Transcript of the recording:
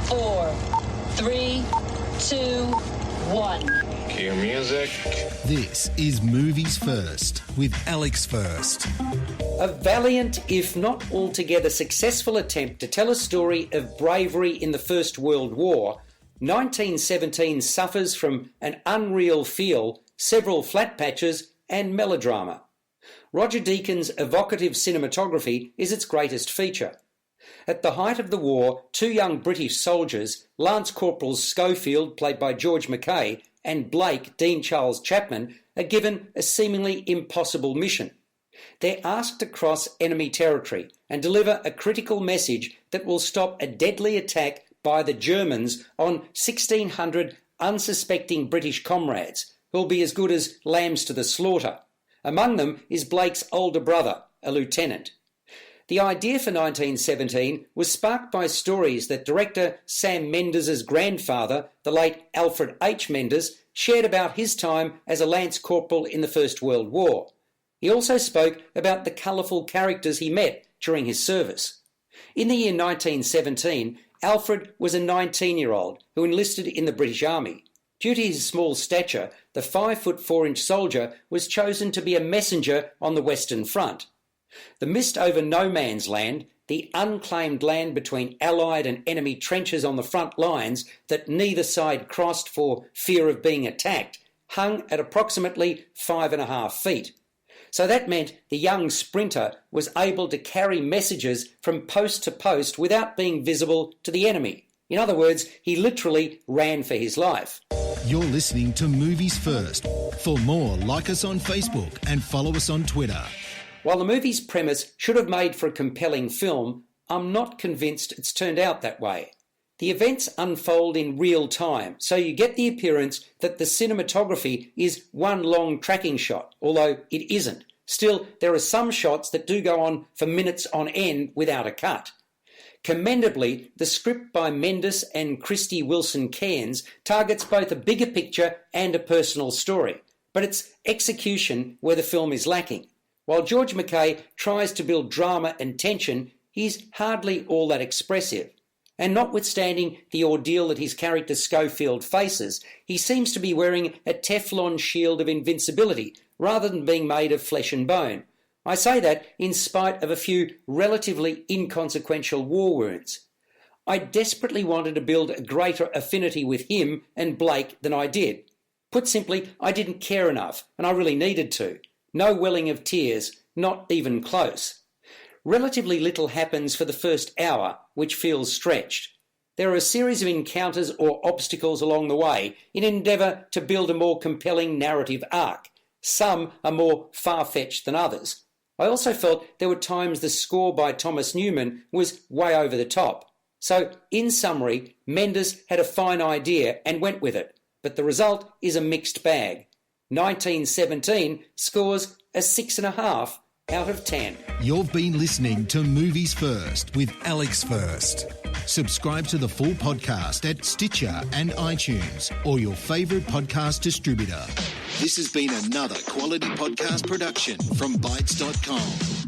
4, 3, 2, 1. Cue music. This is Movies First with Alex First. A valiant, if not altogether successful attempt to tell a story of bravery in the First World War, 1917 suffers from an unreal feel, several flat patches and melodrama. Roger Deakins' evocative cinematography is its greatest feature. At the height of the war, two young British soldiers, Lance Corporals Schofield, played by George MacKay, and Blake, Dean Charles Chapman, are given a seemingly impossible mission. They're asked to cross enemy territory and deliver a critical message that will stop a deadly attack by the Germans on 1,600 unsuspecting British comrades, who'll be as good as lambs to the slaughter. Among them is Blake's older brother, a lieutenant. The idea for 1917 was sparked by stories that director Sam Mendes' grandfather, the late Alfred H. Mendes, shared about his time as a lance corporal in the First World War. He also spoke about the colourful characters he met during his service. In the year 1917, Alfred was a 19-year-old who enlisted in the British Army. Due to his small stature, the 5'4" soldier was chosen to be a messenger on the Western Front. The mist over no man's land, the unclaimed land between Allied and enemy trenches on the front lines that neither side crossed for fear of being attacked, hung at approximately 5.5 feet. So that meant the young sprinter was able to carry messages from post to post without being visible to the enemy. In other words, he literally ran for his life. You're listening to Movies First. For more, like us on Facebook and follow us on Twitter. While the movie's premise should have made for a compelling film, I'm not convinced it's turned out that way. The events unfold in real time, so you get the appearance that the cinematography is one long tracking shot, although it isn't. Still, there are some shots that do go on for minutes on end without a cut. Commendably, the script by Mendes and Krysty Wilson-Cairns targets both a bigger picture and a personal story, but it's execution where the film is lacking. While George MacKay tries to build drama and tension, he's hardly all that expressive. And notwithstanding the ordeal that his character Schofield faces, he seems to be wearing a Teflon shield of invincibility rather than being made of flesh and bone. I say that in spite of a few relatively inconsequential war wounds. I desperately wanted to build a greater affinity with him and Blake than I did. Put simply, I didn't care enough, and I really needed to. No welling of tears, not even close. Relatively little happens for the first hour, which feels stretched. There are a series of encounters or obstacles along the way in an endeavour to build a more compelling narrative arc. Some are more far-fetched than others. I also felt there were times the score by Thomas Newman was way over the top. So, in summary, Mendes had a fine idea and went with it, but the result is a mixed bag. 1917 scores a 6.5 out of 10. You've been listening to Movies First with Alex First. Subscribe to the full podcast at Stitcher and iTunes or your favourite podcast distributor. This has been another quality podcast production from Bytes.com.